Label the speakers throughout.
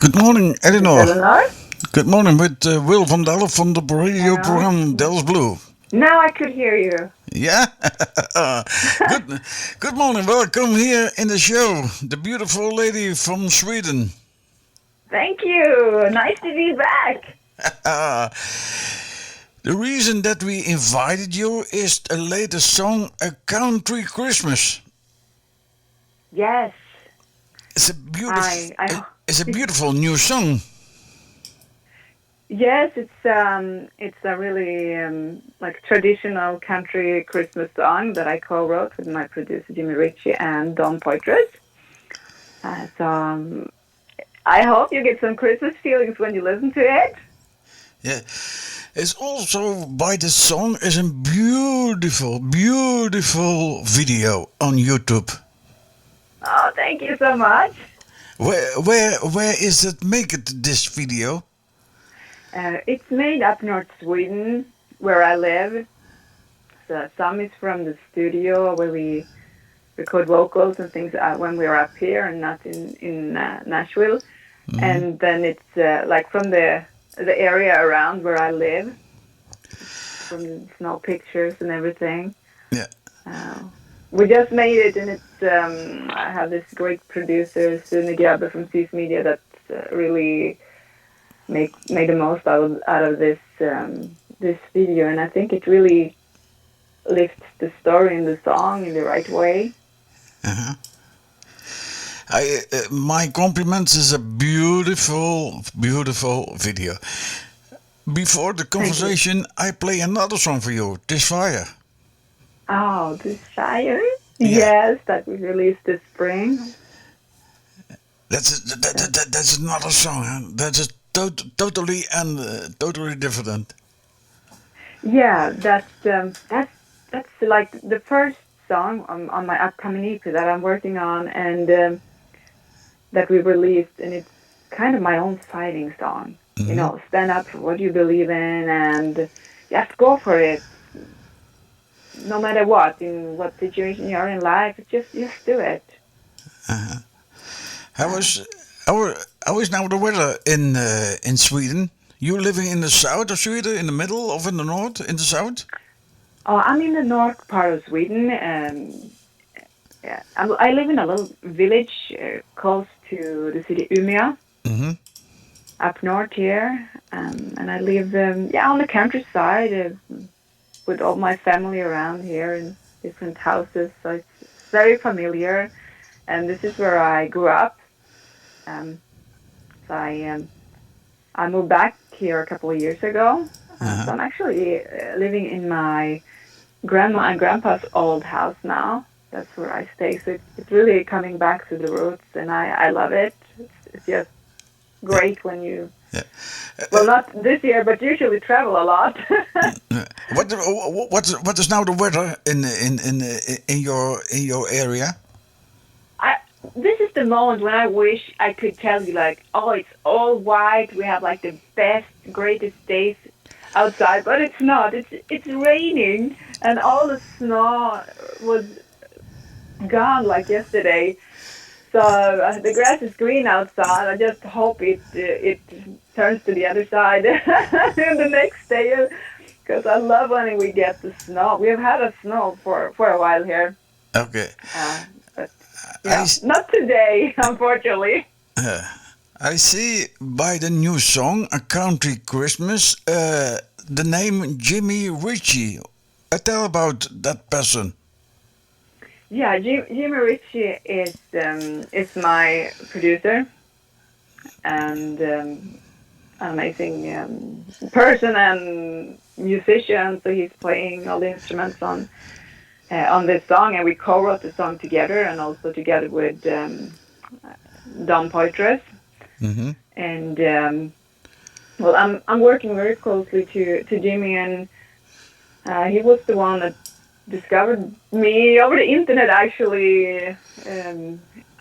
Speaker 1: Good morning,
Speaker 2: This is
Speaker 1: Ellinor.
Speaker 2: Ellinor.
Speaker 1: Good morning with Will van Delft van de
Speaker 2: Hello.
Speaker 1: radioprogramma Delfsblauw.
Speaker 2: Now I could hear you.
Speaker 1: Yeah? good, good morning. Welcome here in the show. The beautiful lady from Sweden.
Speaker 2: Thank you. Nice to be back.
Speaker 1: The reason that we invited you is the latest song, A Country Christmas.
Speaker 2: Yes.
Speaker 1: It's a beautiful,
Speaker 2: I, I,
Speaker 1: it's a beautiful new song.
Speaker 2: yes, it's a really like traditional country Christmas song that I co-wrote with my producer Jimmy Ritchie and Don Poitras. So I hope you get some Christmas feelings when you listen to it.
Speaker 1: Yeah. It's also by the song is a beautiful, beautiful video on YouTube.
Speaker 2: Oh, thank you so much.
Speaker 1: Where is it make it this video?
Speaker 2: It's made up north Sweden, where I live. So some is from the studio where we record vocals and things when we're up here and not in Nashville.
Speaker 1: Hmm.
Speaker 2: And then it's like from the area around where I live, from snow pictures and everything.
Speaker 1: Yeah.
Speaker 2: Uh, we just made it, and it's I have this great producer Sune Grabbe from Sys Media that really made the most out of this video, and I think it really lifts the story and the song in the right way.
Speaker 1: Uh-huh. My compliments is a beautiful, beautiful video. Before the
Speaker 2: Thank you.
Speaker 1: conversation, I play another song for you, This Fire.
Speaker 2: Oh, Desire?
Speaker 1: Yeah,
Speaker 2: Yes, that we released this spring.
Speaker 1: that's another song. Huh? That's a totally and totally different.
Speaker 2: Yeah, that's like the first song on my upcoming EP that I'm working on and that we released, and it's kind of my own fighting song. You
Speaker 1: Hmm.
Speaker 2: know, stand up for what you believe in and just go for it, no matter what, in what situation you're in life. Just do it.
Speaker 1: Uh-huh. How
Speaker 2: Uh,
Speaker 1: is how is now the weather in Sweden? You living in the south of Sweden, in the middle, of in the north, in the south?
Speaker 2: oh, I'm in the north part of Sweden, and yeah, I live in a little village close to the city Umeå,
Speaker 1: Hmm.
Speaker 2: up north here, and I live yeah on the countryside with all my family around here in different houses, so it's very familiar. And this is where I grew up. Um, so I moved back here a couple of years ago.
Speaker 1: Uh-huh.
Speaker 2: So I'm actually living in my grandma and grandpa's old house now. That's where I stay. So it's really coming back to the roots, and I love it. It's just
Speaker 1: Yeah,
Speaker 2: great when you,
Speaker 1: yeah.
Speaker 2: well, not this year, but usually travel a lot.
Speaker 1: What is now the weather in your area?
Speaker 2: I This is the moment when I wish I could tell you like, oh, it's all white. We have like the best, greatest days outside, but it's not. It's raining, and all the snow was gone like yesterday. So the grass is green outside. I just hope it turns to the other side in the next day, because I love when we get the snow. We have had a snow for a while here,
Speaker 1: Okay,
Speaker 2: but
Speaker 1: I
Speaker 2: yeah, not today, unfortunately.
Speaker 1: uh, I see by the new song A Country Christmas the name Jimmy Ritchie. Tell about that person.
Speaker 2: Yeah, Jimmy Ritchie is my producer and an amazing person and musician. So he's playing all the instruments on this song, and we co-wrote the song together, and also together with Don Poitras.
Speaker 1: Hmm.
Speaker 2: And well, I'm working very closely to Jimmy, and he was the one that discovered me over the internet. Actually,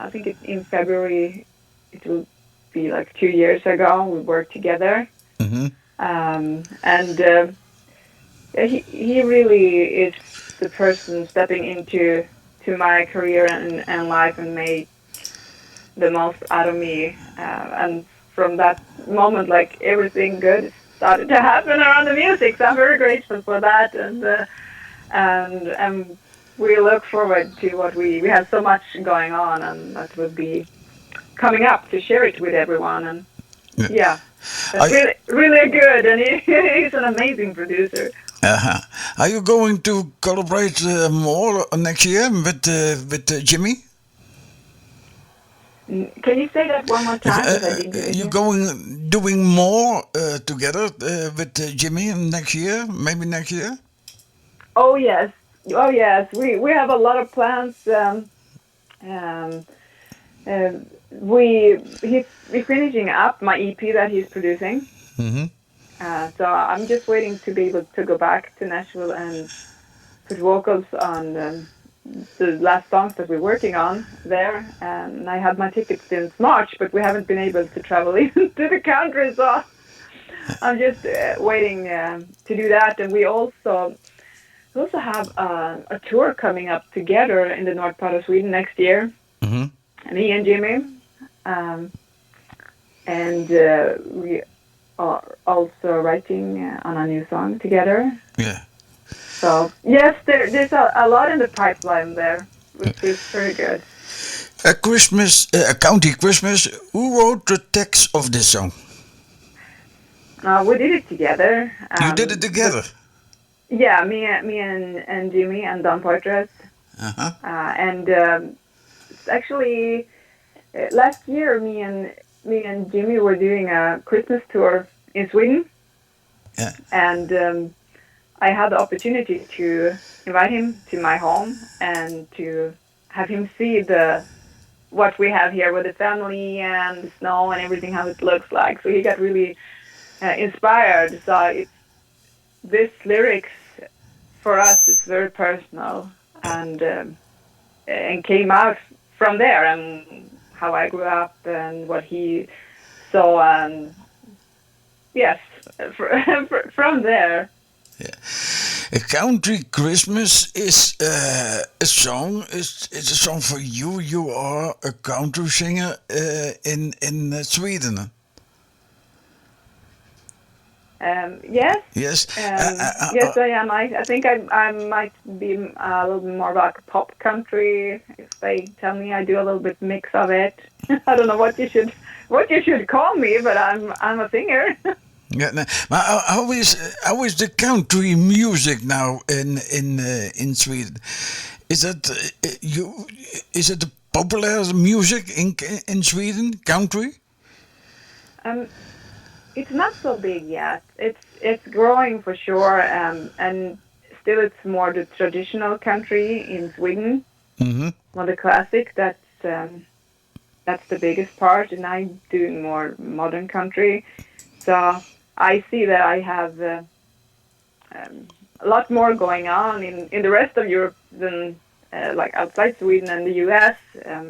Speaker 2: I think it's in February. It will be like 2 years ago. We worked together,
Speaker 1: Hmm.
Speaker 2: and he really is the person stepping into my career and life and made the most out of me. And from that moment, like everything good started to happen around the music. So I'm very grateful for that, and we look forward to what we have so much going on, and that will be coming up to share it with everyone. And yeah, that's
Speaker 1: Are,
Speaker 2: really good, and he's an amazing producer.
Speaker 1: uh Are you going to collaborate more next year with Jimmy?
Speaker 2: Can you say that one more time? Because I didn't
Speaker 1: You
Speaker 2: hear.
Speaker 1: going doing more together with Jimmy next year? Maybe next year?
Speaker 2: Oh yes, oh yes. We have a lot of plans. Um, uh, he's finishing up my EP that he's producing.
Speaker 1: Mm-hmm.
Speaker 2: So I'm just waiting to be able to go back to Nashville and put vocals on the last songs that we're working on there. And I had my tickets since March, but we haven't been able to travel into the country, so I'm just waiting to do that. And we also have a tour coming up together in the north part of Sweden next year.
Speaker 1: Mm-hmm.
Speaker 2: Me and Jimmy, um, and we are also writing on a new song together.
Speaker 1: Yeah.
Speaker 2: So yes, there's a lot in the pipeline there, which is very good.
Speaker 1: A country Christmas. Who wrote the text of this song?
Speaker 2: We did it together.
Speaker 1: You did it
Speaker 2: But
Speaker 1: together.
Speaker 2: yeah, me and Jimmy and Don Poitras,
Speaker 1: Uh-huh.
Speaker 2: and actually last year me and Jimmy were doing a Christmas tour in Sweden,
Speaker 1: Yeah.
Speaker 2: and I had the opportunity to invite him to my home and to have him see what we have here with the family and the snow and everything, how it looks like. So he got really inspired. So this lyrics for us is very personal, and came out from there, and how I grew up and what he saw, and yes, from there.
Speaker 1: Yeah. A country Christmas is a song. It's a song for you. You are a country singer in Sweden.
Speaker 2: Yes,
Speaker 1: Yes.
Speaker 2: yes, I am. I think I might be a little bit more like pop country. If they tell me I do a little bit mix of it, I don't know what you should call me, but I'm a singer.
Speaker 1: Yeah. Maar how is the country music now in Sweden? Is that you? Is it the popular music in Sweden? Country?
Speaker 2: Um, it's not so big yet. It's growing for sure, and still it's more the traditional country in Sweden,
Speaker 1: Mm-hmm.
Speaker 2: more the classic. That's the biggest part, and I'm doing more modern country. So I see that I have a lot more going on in the rest of Europe than like outside Sweden and the U.S.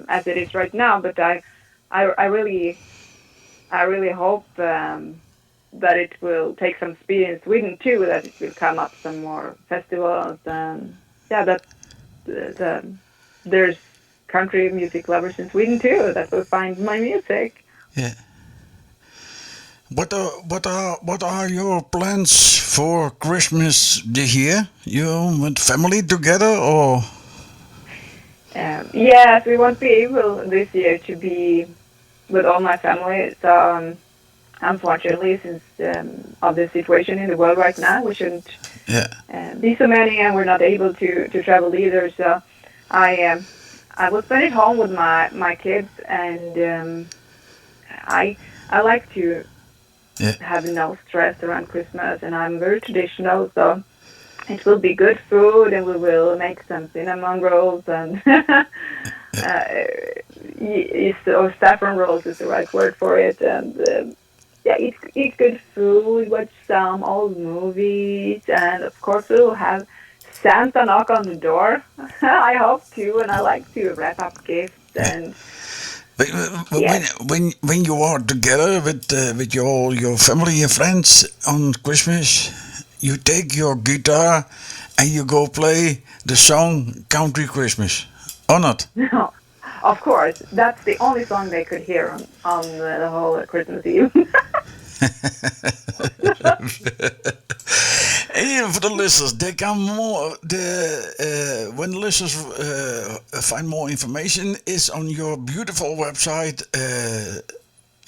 Speaker 2: As it is right now. But I really hope that it will take some speed in Sweden too. That it will come up some more festivals, and yeah, that there's country music lovers in Sweden too that will find my music.
Speaker 1: Yeah. What are your plans for Christmas this year? You with family together or?
Speaker 2: Yes, we won't be able this year to be with all my family. So unfortunately, since of the situation in the world right now, we shouldn't
Speaker 1: Yeah.
Speaker 2: be so many, and we're not able to travel either. So I will spend it home with my kids, and I like to
Speaker 1: Yeah.
Speaker 2: have no stress around Christmas, and I'm very traditional, so it will be good food, and we will make some cinnamon rolls and or saffron rolls is the right word for it, and yeah, eat good food, watch some old movies, and of course we will have Santa knock on the door. I hope to, and I like to wrap up gifts and
Speaker 1: But
Speaker 2: yes.
Speaker 1: when you are together with your family and friends on Christmas, you take your guitar and you go play the song Country Christmas, or not?
Speaker 2: No. Of course, that's the only song they could hear on the whole Christmas Eve.
Speaker 1: And for the listeners, they can more. When listeners find more information, is on your beautiful website,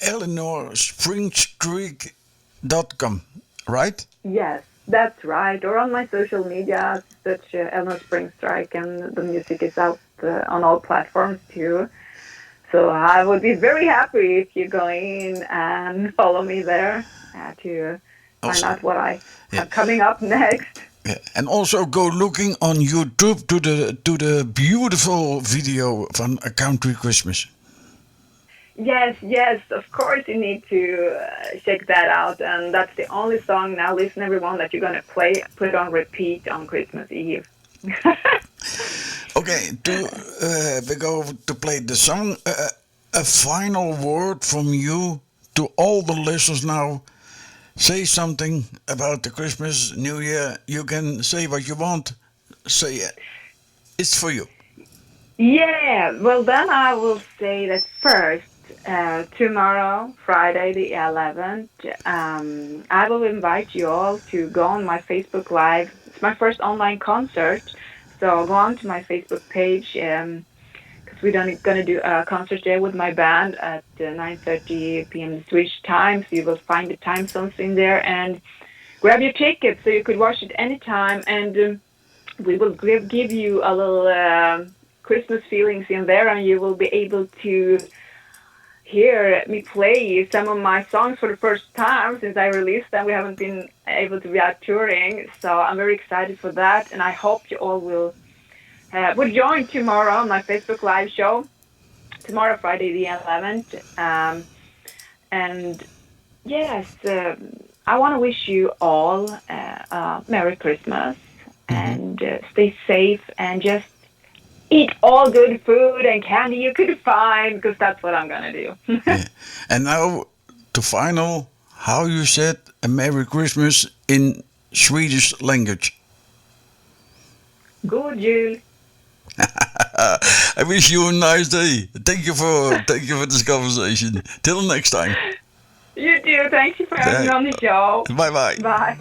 Speaker 1: Ellinor Springstrike.com, right?
Speaker 2: Yes, that's right. Or on my social media, such Ellinor Springstrike, and the music is out on all platforms too. So I would be very happy if you go in and follow me there to find
Speaker 1: Also,
Speaker 2: out what I
Speaker 1: yeah.
Speaker 2: have coming up next.
Speaker 1: Yeah. And also go looking on YouTube to the beautiful video from A Country Christmas.
Speaker 2: Yes, of course you need to check that out. And that's the only song, now listen everyone, that you're going to put on repeat on Christmas Eve.
Speaker 1: Okay, we go to play the song. A final word from you to all the listeners now. Say something about the Christmas, New Year. You can say what you want. Say it. It's for you.
Speaker 2: Yeah, well then I will say that first, tomorrow, Friday the 11th, I will invite you all to go on my Facebook Live. It's my first online concert, so go on to my Facebook page, because we're going to do a concert there with my band at 9:30 p.m. Swedish time, so you will find the time zones in there, and grab your ticket so you could watch it anytime, and we will give you a little Christmas feelings in there, and you will be able to hear me play some of my songs for the first time since I released them. We haven't been able to be out touring, so I'm very excited for that, and I hope you all will join tomorrow on my Facebook Live show, tomorrow, Friday the 11th. And yes, I want to wish you all Merry Christmas, and stay safe, and just eat all good food and candy you could find, because that's what I'm going to do.
Speaker 1: Yeah. And now, to final, how you said a Merry Christmas in Swedish language.
Speaker 2: God jul.
Speaker 1: I wish you a nice day. Thank you for this conversation. Till next time.
Speaker 2: You too. Thank you for having me on the show.
Speaker 1: Bye bye.
Speaker 2: Bye.